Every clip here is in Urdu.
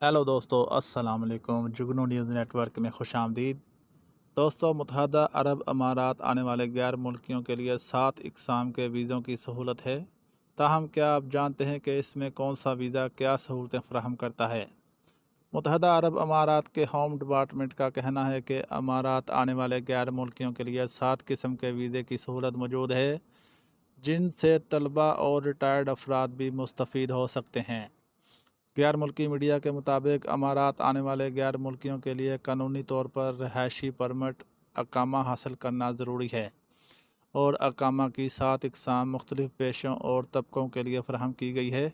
ہیلو دوستو، السلام علیکم۔ جگنو نیوز نیٹ ورک میں خوش آمدید۔ دوستو، متحدہ عرب امارات آنے والے غیر ملکیوں کے لیے 7 اقسام کے ویزوں کی سہولت ہے۔ تاہم کیا آپ جانتے ہیں کہ اس میں کون سا ویزا کیا سہولتیں فراہم کرتا ہے؟ متحدہ عرب امارات کے ہوم ڈپارٹمنٹ کا کہنا ہے کہ امارات آنے والے غیر ملکیوں کے لیے 7 قسم کے ویزے کی سہولت موجود ہے، جن سے طلبہ اور ریٹائرڈ افراد بھی مستفید ہو سکتے ہیں۔ غیر ملکی میڈیا کے مطابق امارات آنے والے غیر ملکیوں کے لیے قانونی طور پر رہائشی پرمٹ اقامہ حاصل کرنا ضروری ہے، اور اقامہ کی 7 اقسام مختلف پیشوں اور طبقوں کے لیے فراہم کی گئی ہے،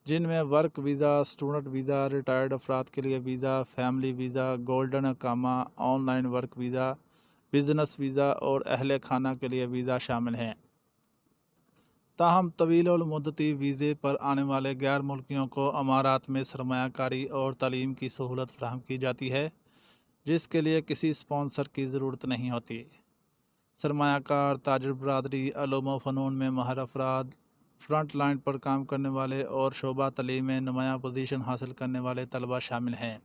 جن میں work visa, student visa, retired افراد کے لیے ویزا، فیملی ویزا، گولڈن اقامہ، online work visa, business visa اور اہل خانہ کے لیے ویزا شامل ہیں۔ تاہم طویل المدتی ویزے پر آنے والے غیر ملکیوں کو امارات میں سرمایہ کاری اور تعلیم کی سہولت فراہم کی جاتی ہے، جس کے لیے کسی اسپانسر کی ضرورت نہیں ہوتی۔ سرمایہ کار، تاجر برادری، علوم و فنون میں ماہر افراد، فرنٹ لائن پر کام کرنے والے اور شعبہ تعلیم میں نمایاں پوزیشن حاصل کرنے والے طلبہ شامل ہیں،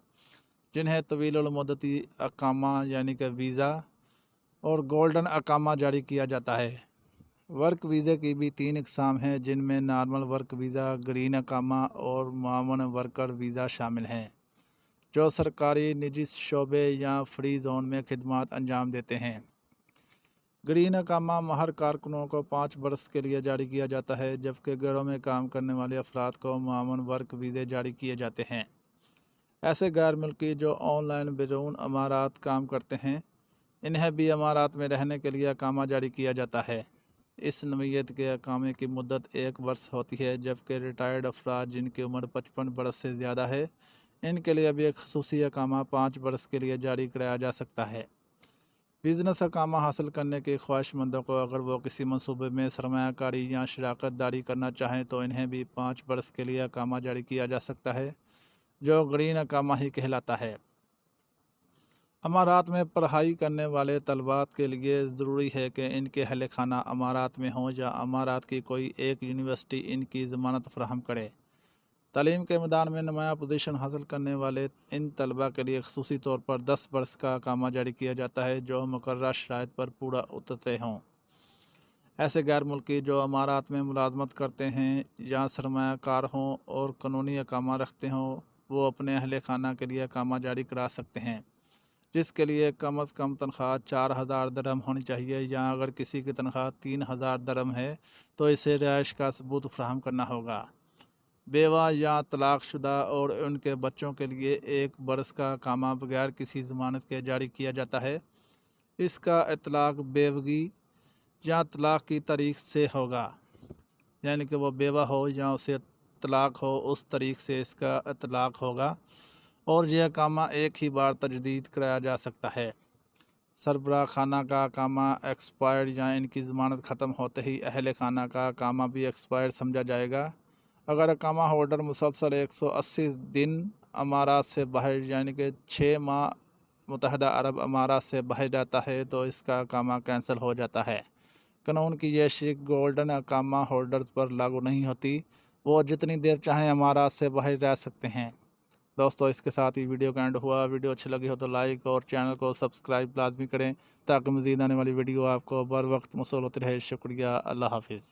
جنہیں طویل المدتی اقامہ یعنی کہ ویزا اور گولڈن اقامہ جاری کیا جاتا ہے۔ ورک ویزے کی بھی 3 اقسام ہیں، جن میں نارمل ورک ویزا، گرین اقامہ اور معاون ورکر ویزا شامل ہیں، جو سرکاری، نجی شعبے یا فری زون میں خدمات انجام دیتے ہیں۔ گرین اقامہ ماہر کارکنوں کو 5 برس کے لیے جاری کیا جاتا ہے، جبکہ گھروں میں کام کرنے والے افراد کو معاون ورک ویزے جاری کیے جاتے ہیں۔ ایسے غیر ملکی جو آن لائن بیرون امارات کام کرتے ہیں، انہیں بھی امارات میں رہنے کے لیے اقامہ جاری کیا جاتا ہے۔ اس نوعیت کے اقامے کی مدت 1 برس ہوتی ہے، جبکہ ریٹائرڈ افراد جن کی عمر 55 برس سے زیادہ ہے، ان کے لیے بھی ایک خصوصی اقامہ 5 برس کے لیے جاری کرایا جا سکتا ہے۔ بزنس اقامہ حاصل کرنے کے خواہش مندوں کو اگر وہ کسی منصوبے میں سرمایہ کاری یا شراکت داری کرنا چاہیں تو انہیں بھی 5 برس کے لیے اقامہ جاری کیا جا سکتا ہے، جو گرین اقامہ ہی کہلاتا ہے۔ امارات میں پڑھائی کرنے والے طلباء کے لیے ضروری ہے کہ ان کے اہل خانہ امارات میں ہوں یا امارات کی کوئی ایک یونیورسٹی ان کی ضمانت فراہم کرے۔ تعلیم کے میدان میں نمایاں پوزیشن حاصل کرنے والے ان طلباء کے لیے خصوصی طور پر 10 برس کا اقامہ جاری کیا جاتا ہے، جو مقررہ شرائط پر پورا اترتے ہوں۔ ایسے غیر ملکی جو امارات میں ملازمت کرتے ہیں یا سرمایہ کار ہوں اور قانونی اقامہ رکھتے ہوں، وہ اپنے اہل خانہ کے لیے اقامہ جاری کرا سکتے ہیں، جس کے لیے کم از کم تنخواہ 4,000 درہم ہونی چاہیے، یا اگر کسی کی تنخواہ 3,000 درہم ہے تو اسے رہائش کا ثبوت فراہم کرنا ہوگا۔ بیوہ یا طلاق شدہ اور ان کے بچوں کے لیے 1 برس کا اقامہ بغیر کسی ضمانت کے جاری کیا جاتا ہے۔ اس کا اطلاق بیوگی یا طلاق کی تاریخ سے ہوگا، یعنی کہ وہ بیوہ ہو یا اسے طلاق ہو، اس تاریخ سے اس کا اطلاق ہوگا، اور یہ اقامہ ایک ہی بار تجدید کرایا جا سکتا ہے۔ سربراہ خانہ کا اقامہ ایکسپائرڈ یا ان کی ضمانت ختم ہوتے ہی اہل خانہ کا اقامہ بھی ایکسپائرڈ سمجھا جائے گا۔ اگر اقامہ ہولڈر مسلسل 180 دن امارات سے باہر یعنی کہ 6 ماہ متحدہ عرب امارات سے باہر جاتا ہے تو اس کا اقامہ کینسل ہو جاتا ہے۔ قانون کی یہ شرط گولڈن اقامہ ہولڈرز پر لاگو نہیں ہوتی، وہ جتنی دیر چاہیں امارات سے باہر رہ سکتے ہیں۔ دوستو، اس کے ساتھ ہی ویڈیو کا اینڈ ہوا۔ ویڈیو اچھی لگی ہو تو لائک اور چینل کو سبسکرائب لازمی کریں، تاکہ مزید آنے والی ویڈیو آپ کو بر وقت موصول ہوتی رہے۔ شکریہ، اللہ حافظ۔